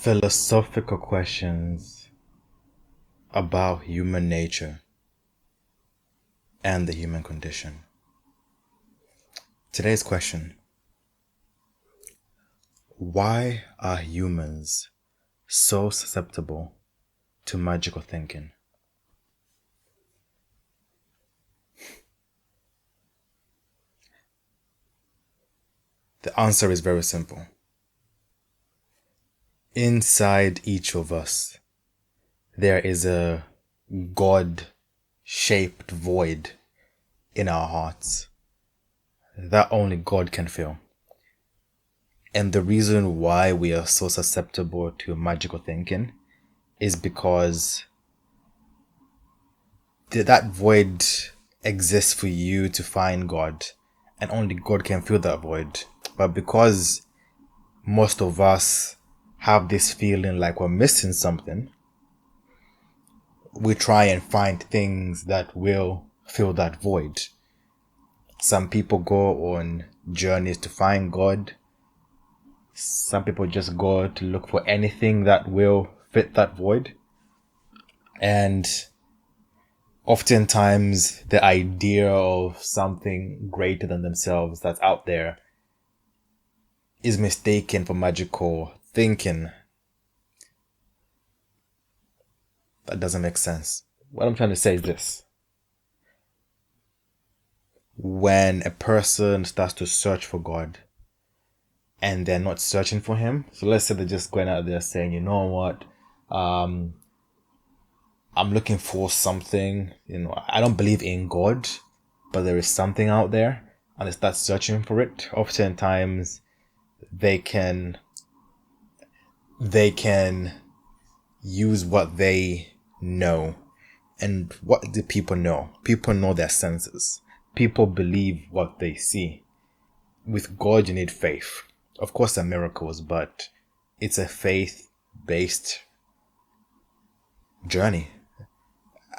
Philosophical questions about human nature and the human condition. Today's question: why are humans so susceptible to magical thinking? The answer is very simple. Inside each of us, there is a God-shaped void in our hearts that only God can fill. And the reason why we are so susceptible to magical thinking is because that void exists for you to find God, and only God can fill that void. But because most of us have this feeling like we're missing something, we try and find things that will fill that void. Some people go on journeys to find God. Some people just go to look for anything that will fit that void. And oftentimes the idea of something greater than themselves that's out there is mistaken for magical thinking. That doesn't make sense. What I'm trying to say is this. When a person starts to search for God and they're not searching for him, so let's say they're just going out there saying, you know what, I'm looking for something, I don't believe in God, but there is something out there, and they start searching for it. Oftentimes they can use what they know. And what do people know? People know their senses. People believe what they see. With God, you need faith. Of course, there are miracles, but it's a faith-based journey.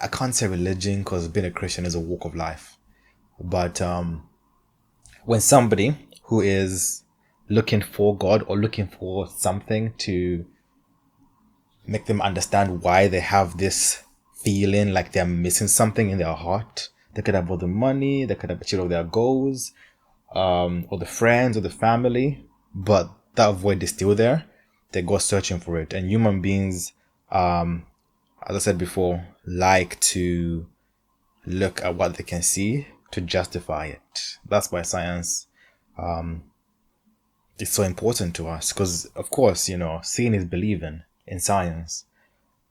I can't say religion because being a Christian is a walk of life. But when somebody who is looking for God or looking for something to make them understand why they have this feeling like they're missing something in their heart, they could have all the money, they could have achieved all their goals, or the friends or the family, but that void is still there. They go searching for it. And human beings, as I said before, like to look at what they can see to justify it. That's why science is so important to us, because of course, seeing is believing in science.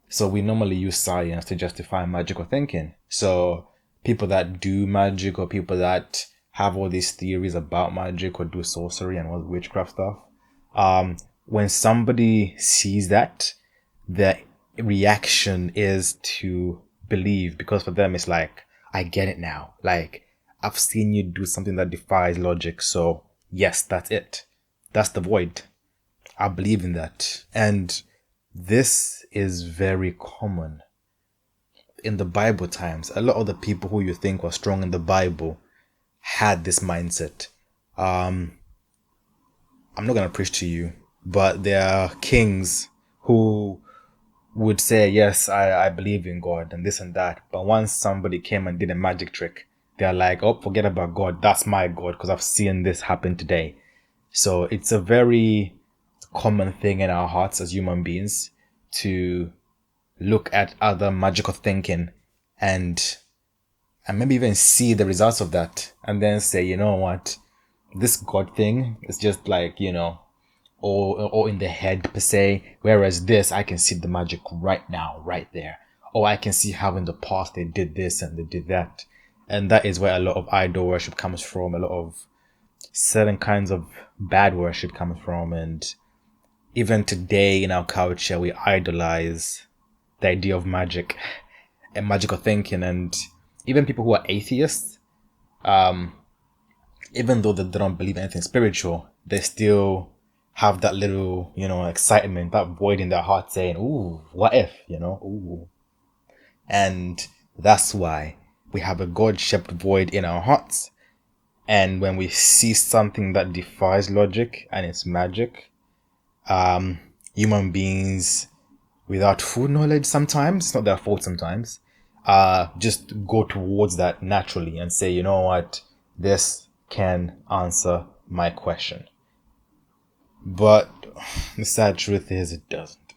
So we normally use science to justify magical thinking. So people that do magic, or people that have all these theories about magic or do sorcery and all the witchcraft stuff, when somebody sees that, the reaction is to believe, because for them it's like, I get it now. Like, I've seen you do something that defies logic, so yes, that's it. That's the void. I believe in that. And this is very common in the Bible times. A lot of the people who you think were strong in the Bible had this mindset. I'm not going to preach to you, but there are kings who would say, yes, I believe in God and this and that. But once somebody came and did a magic trick, they're like, oh, forget about God. That's my God, because I've seen this happen today. So it's a very common thing in our hearts as human beings to look at other magical thinking and maybe even see the results of that, and then say, you know what, this God thing is just like, or in the head per se, whereas this, I can see the magic right now, right there. Or I can see how in the past they did this and they did that. And that is where a lot of idol worship comes from, a lot of certain kinds of bad worship comes from. And even today in our culture, we idolize the idea of magic and magical thinking. And even people who are atheists, even though they don't believe anything spiritual, they still have that little, excitement, that void in their heart saying, ooh, what if, ooh. And that's why we have a God-shaped void in our hearts. And when we see something that defies logic and it's magic, human beings without food knowledge sometimes, it's not their fault sometimes, just go towards that naturally and say, you know what, this can answer my question. But the sad truth is it doesn't.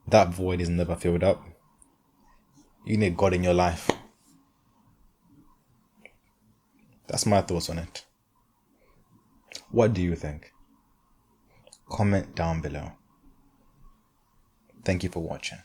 That void is never filled up. You need God in your life. That's my thoughts on it. What do you think? Comment down below. Thank you for watching.